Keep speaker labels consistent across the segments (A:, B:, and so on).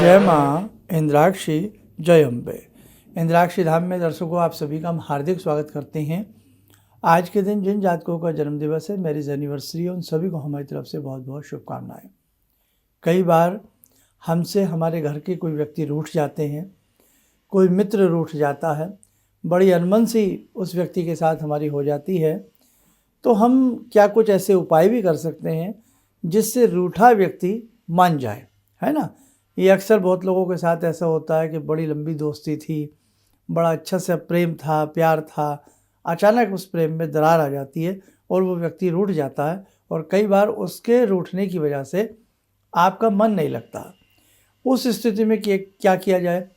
A: जय माँ इंद्राक्षी जय अम्बे। इंद्राक्षी धाम में दर्शकों आप सभी का हम हार्दिक स्वागत करते हैं। आज के दिन जिन जातकों का जन्मदिवस है, मैरिज एनिवर्सरी, उन सभी को हमारी तरफ से बहुत बहुत शुभकामनाएं। कई बार हमसे हमारे घर के कोई व्यक्ति रूठ जाते हैं, कोई मित्र रूठ जाता है, बड़ी अनबन सी उस व्यक्ति के साथ हमारी हो जाती है, तो हम क्या कुछ ऐसे उपाय भी कर सकते हैं जिससे रूठा व्यक्ति मान जाए, है ना। ये अक्सर बहुत लोगों के साथ ऐसा होता है कि बड़ी लंबी दोस्ती थी, बड़ा अच्छा सा प्रेम था, प्यार था, अचानक उस प्रेम में दरार आ जाती है और वो व्यक्ति रूठ जाता है और कई बार उसके रूठने की वजह से आपका मन नहीं लगता। उस स्थिति में क्या किया जाए।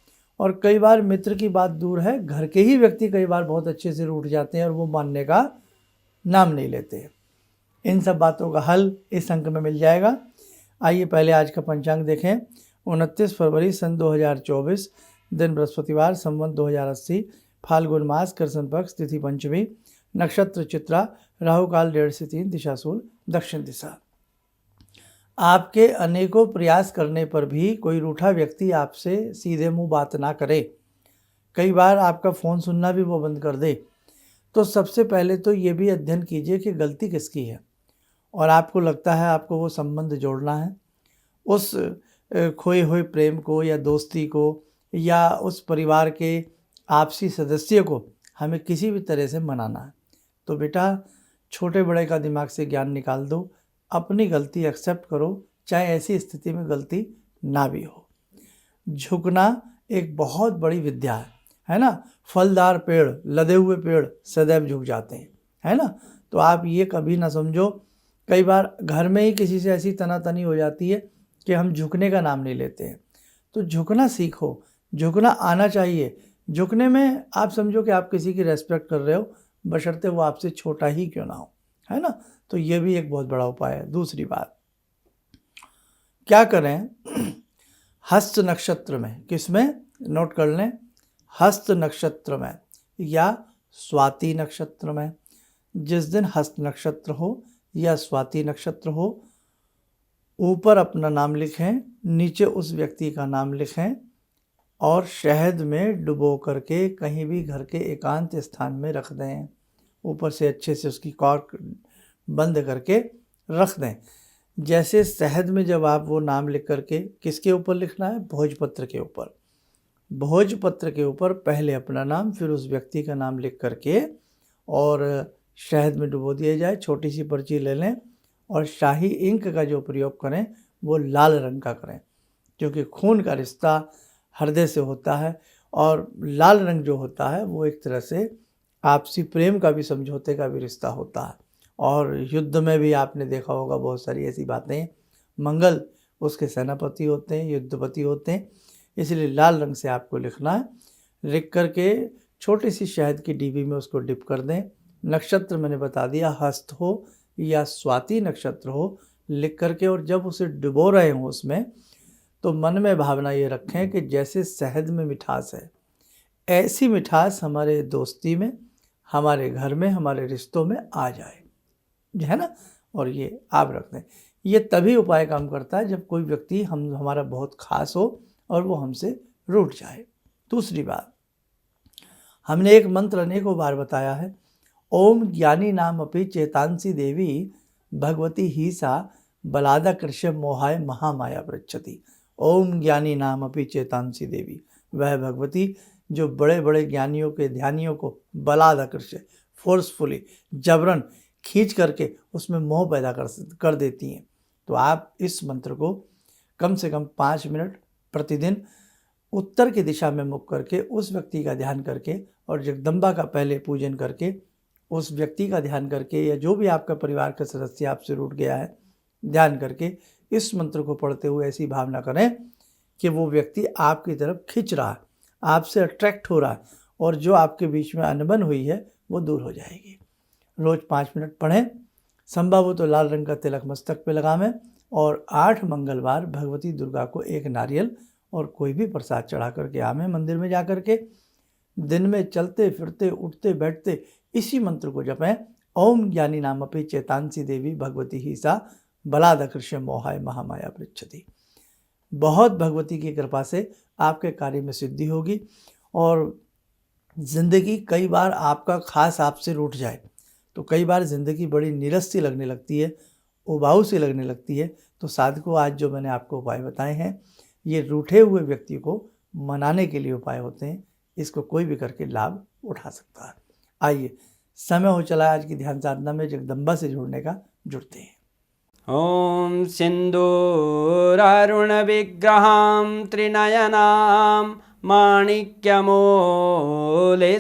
A: और कई बार मित्र की बात दूर है, घर के ही व्यक्ति कई बार बहुत अच्छे से रूठ जाते हैं और वो मानने का नाम नहीं लेते। इन सब बातों का हल इस अंक में मिल जाएगा। आइए पहले आज का पंचांग देखें। 29 फरवरी सन 2024, दिन बृहस्पतिवार, संवत 2080, फाल्गुन मास, कृष्ण पक्ष, तिथि पंचमी, नक्षत्र चित्रा, राहु काल 1:30 से 3, दिशा सूल दक्षिण दिशा। आपके अनेकों प्रयास करने पर भी कोई रूठा व्यक्ति आपसे सीधे मुंह बात ना करे, कई बार आपका फ़ोन सुनना भी वो बंद कर दे, तो सबसे पहले तो ये भी अध्ययन कीजिए कि गलती किसकी है और आपको लगता है आपको वो संबंध जोड़ना है, उस खोए हुए प्रेम को या दोस्ती को या उस परिवार के आपसी सदस्य को हमें किसी भी तरह से मनाना है। तो बेटा, छोटे बड़े का दिमाग से ज्ञान निकाल दो, अपनी गलती एक्सेप्ट करो, चाहे ऐसी स्थिति में गलती ना भी हो। झुकना एक बहुत बड़ी विद्या है ना। फलदार पेड़, लदे हुए पेड़ सदैव झुक जाते हैं, है ना। तो आप ये कभी ना समझो। कई बार घर में ही किसी से ऐसी तनातनी हो जाती है कि हम झुकने का नाम नहीं लेते हैं। तो झुकना सीखो, झुकना आना चाहिए। झुकने में आप समझो कि आप किसी की रेस्पेक्ट कर रहे हो, बशर्ते वो आपसे छोटा ही क्यों ना हो, है ना। तो ये भी एक बहुत बड़ा उपाय है। दूसरी बात क्या करें, हस्त नक्षत्र में, किसमें, नोट कर लें, हस्त नक्षत्र में या स्वाति नक्षत्र में। जिस दिन हस्त नक्षत्र हो या स्वाति नक्षत्र हो, ऊपर अपना नाम लिखें, नीचे उस व्यक्ति का नाम लिखें और शहद में डुबो करके कहीं भी घर के एकांत स्थान में रख दें। ऊपर से अच्छे से उसकी कॉर्क बंद करके रख दें। जैसे शहद में जब आप वो नाम लिख करके, किसके ऊपर लिखना है, भोजपत्र के ऊपर। भोजपत्र के ऊपर पहले अपना नाम, फिर उस व्यक्ति का नाम लिख करके और शहद में डुबो दिया जाए। छोटी सी पर्ची ले लें और शाही इंक का जो प्रयोग करें वो लाल रंग का करें, क्योंकि खून का रिश्ता हृदय से होता है और लाल रंग जो होता है वो एक तरह से आपसी प्रेम का भी, समझौते का भी रिश्ता होता है। और युद्ध में भी आपने देखा होगा बहुत सारी ऐसी बातें। मंगल उसके सेनापति होते हैं, युद्धपति होते हैं, इसलिए लाल रंग से आपको लिखना है। लिख करके छोटी सी शहद की डिब्बी में उसको डिप कर दें। नक्षत्र मैंने बता दिया, हस्त हो या स्वाति नक्षत्र हो, लिख करके और जब उसे डुबो रहे हों उसमें, तो मन में भावना ये रखें कि जैसे शहद में मिठास है, ऐसी मिठास हमारे दोस्ती में, हमारे घर में, हमारे रिश्तों में आ जाए, है ना। और ये आप रख दें। ये तभी उपाय काम करता है जब कोई व्यक्ति हमारा बहुत खास हो और वो हमसे रूठ जाए। दूसरी बात, हमने एक मंत्र अनेकों बार बताया है, ओम ज्ञानी नाम अपि चेतांसी देवी भगवती ही सा बलादा कृष्य मोहाय महामाया पृच्छति। ओम ज्ञानी नाम अपि चेतांसी देवी, वह भगवती जो बड़े बड़े ज्ञानियों के, ध्यानियों को बलादा कृष्य, फोर्सफुली, जबरन खींच करके उसमें मोह पैदा कर देती हैं। तो आप इस मंत्र को कम से कम 5 मिनट प्रतिदिन उत्तर की दिशा में मुख करके उस व्यक्ति का ध्यान करके और जगदम्बा का पहले पूजन करके, उस व्यक्ति का ध्यान करके, या जो भी आपका परिवार का सदस्य आपसे रूठ गया है, ध्यान करके इस मंत्र को पढ़ते हुए ऐसी भावना करें कि वो व्यक्ति आपकी तरफ खिंच रहा है, आपसे अट्रैक्ट हो रहा है और जो आपके बीच में अनबन हुई है वो दूर हो जाएगी। रोज़ 5 मिनट पढ़ें। संभव हो तो लाल रंग का तिलक मस्तक पे लगावें और 8 मंगलवार भगवती दुर्गा को एक नारियल और कोई भी प्रसाद चढ़ा करके आवें मंदिर में जा करके। दिन में चलते फिरते, उठते बैठते इसी मंत्र को जपें, ओम ज्ञानी नामपि चेतांसी देवी भगवती ही सा बलाद कृष्य मोहाय महामाया पृच्छति। बहुत भगवती की कृपा से आपके कार्य में सिद्धि होगी। और ज़िंदगी कई बार आपका खास आपसे रूठ जाए तो कई बार ज़िंदगी बड़ी नीरस सी लगने लगती है, उबाऊ सी लगने लगती है। तो साधकों, आज जो मैंने आपको उपाय बताए हैं ये रूठे हुए व्यक्ति को मनाने के लिए उपाय होते हैं। इसको कोई भी करके लाभ उठा सकता है। आइए, समय हो चला आज की ध्यान साधना में जगदम्बा से जुड़ने का। जुड़ते हैं।
B: ॐ सिन्दूरारुण विग्रहां त्रिनयनां माणिक्यमूले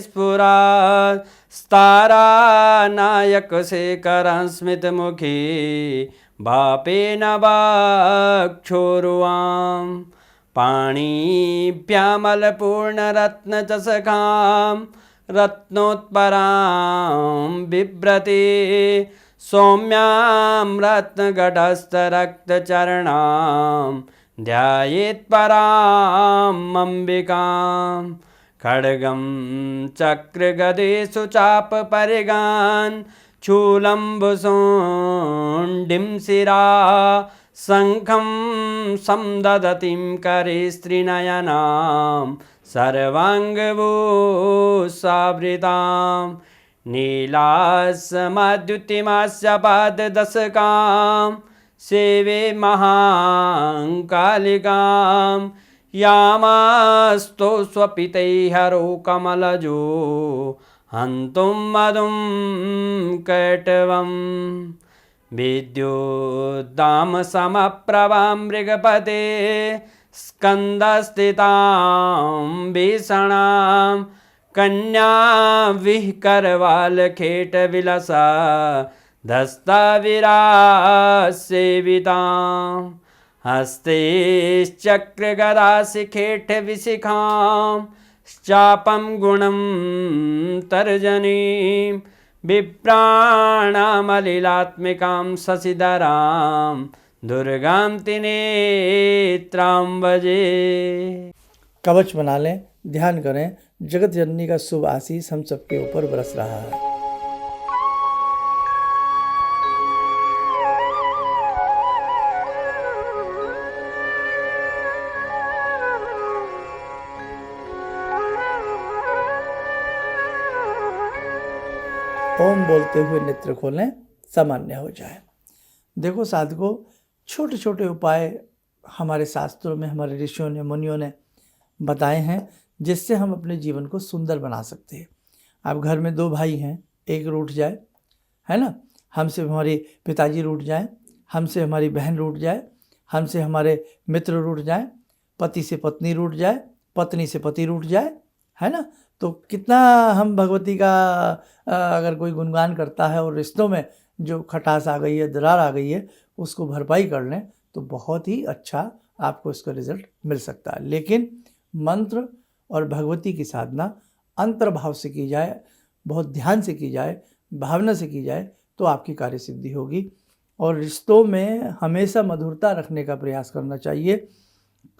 B: स्फुरात् स्तारानायकशेखरं स्मितमुखी भापेन वक्षोरुवां पाणिभ्यामलपूर्णरत्नचषकां रत्नोत्परां बिभ्रति सौम्यां रत्नघटस्थरक्तचरणां ध्यायेत्परां अम्बिकां खड्गं चक्रगदेषु चापपरिगान् शूलम्बुशुण्डिं शिरा शङ्खं संदधतीं करे स्त्रीनयनां सर्वाङ्गभूषावृताम् नीलास्मद्युतिमास्य पाददशकां सेवे महाकालिकां यामास्तो स्वपितैहरो कमलजो हन्तुं मधुं कैटवं विद्युद्दामसमप्रभां मृगपते स्कन्दस्थितां भीषणां कन्या विहकरवालखेटविलसा धस्ताविरासेवितां हस्तैश्चक्रगदाशिखेटविशिखां चापं गुणं तर्जनीं विप्राणामलिलात्मिकां शशिधरां दुर्गां त्रिनेत्रां भजे।
A: कवच बना लें, ध्यान करें। जगत जननी का शुभ आशीष हम सबके ऊपर बरस रहा है। ओम बोलते हुए नेत्र खोलें, सामान्य हो जाए। देखो साधकों, छोटे छोटे उपाय हमारे शास्त्रों में, हमारे ऋषियों ने, मुनियों ने बताए हैं जिससे हम अपने जीवन को सुंदर बना सकते हैं। अब घर में दो भाई हैं, एक रूठ जाए, है ना, हमसे हमारे पिताजी रूठ जाए, हमसे हमारी बहन रूठ जाए, हमसे हमारे मित्र रूठ जाए, पति से पत्नी रूठ जाए, पत्नी से पति रूठ जाए, है ना, तो कितना हम भगवती का अगर कोई गुणगान करता है और रिश्तों में जो खटास आ गई है, दरार आ गई है, उसको भरपाई कर लें तो बहुत ही अच्छा आपको इसका रिजल्ट मिल सकता है। लेकिन मंत्र और भगवती की साधना अंतर्भाव से की जाए, बहुत ध्यान से की जाए, भावना से की जाए तो आपकी कार्य सिद्धि होगी। और रिश्तों में हमेशा मधुरता रखने का प्रयास करना चाहिए।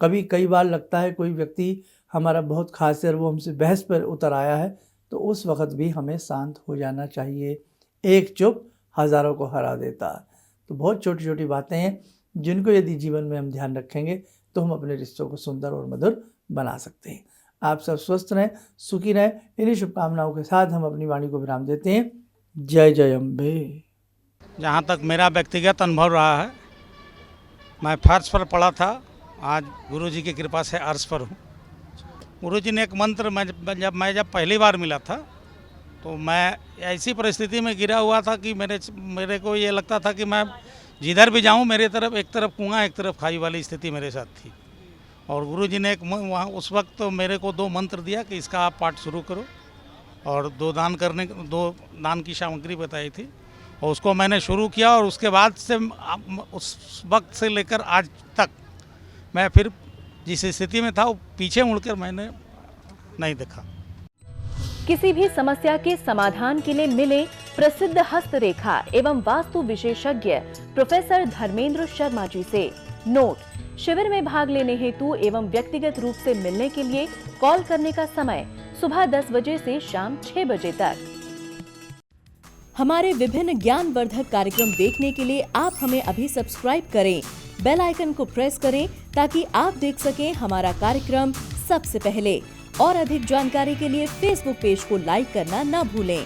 A: कई बार लगता है कोई व्यक्ति हमारा बहुत खास है और वो हमसे बहस पर उतर आया है, तो उस वक़्त भी हमें शांत हो जाना चाहिए। एक चुप हज़ारों को हरा देता है। तो बहुत छोटी छोटी बातें हैं जिनको यदि जीवन में हम ध्यान रखेंगे तो हम अपने रिश्तों को सुंदर और मधुर बना सकते हैं। आप सब स्वस्थ रहें, सुखी रहें। इन्हीं शुभकामनाओं के साथ हम अपनी वाणी को विराम देते हैं। जय जय अम्बे।
C: जहाँ तक मेरा व्यक्तिगत अनुभव रहा है, मैं फर्श पर पड़ा था, आज गुरुजी की कृपा से अर्श पर हूँ। गुरुजी ने एक मंत्र जब पहली बार मिला था तो मैं ऐसी परिस्थिति में गिरा हुआ था कि मेरे को ये लगता था कि मैं जिधर भी जाऊँ मेरे तरफ एक तरफ कुआं एक तरफ खाई वाली स्थिति मेरे साथ थी। और गुरुजी ने वहाँ उस वक्त तो मेरे को 2 मंत्र दिया कि इसका आप पाठ शुरू करो, और 2 दान की सामग्री बताई थी और उसको मैंने शुरू किया। और उसके बाद से उस वक्त से लेकर आज तक मैं फिर जिस स्थिति में था वो पीछे मुड़कर मैंने नहीं देखा।
D: किसी भी समस्या के समाधान के लिए मिले प्रसिद्ध हस्तरेखा एवं वास्तु विशेषज्ञ प्रोफेसर धर्मेंद्र शर्मा जी से। नोट: शिविर में भाग लेने हेतु एवं व्यक्तिगत रूप से मिलने के लिए कॉल करने का समय सुबह 10 बजे से शाम 6 बजे तक। हमारे विभिन्न ज्ञानवर्धक कार्यक्रम देखने के लिए आप हमें अभी सब्सक्राइब करें बेल आइकन को प्रेस करें ताकि आप देख सकें हमारा कार्यक्रम सबसे पहले। और अधिक जानकारी के लिए फेसबुक पेज को लाइक करना न भूलें।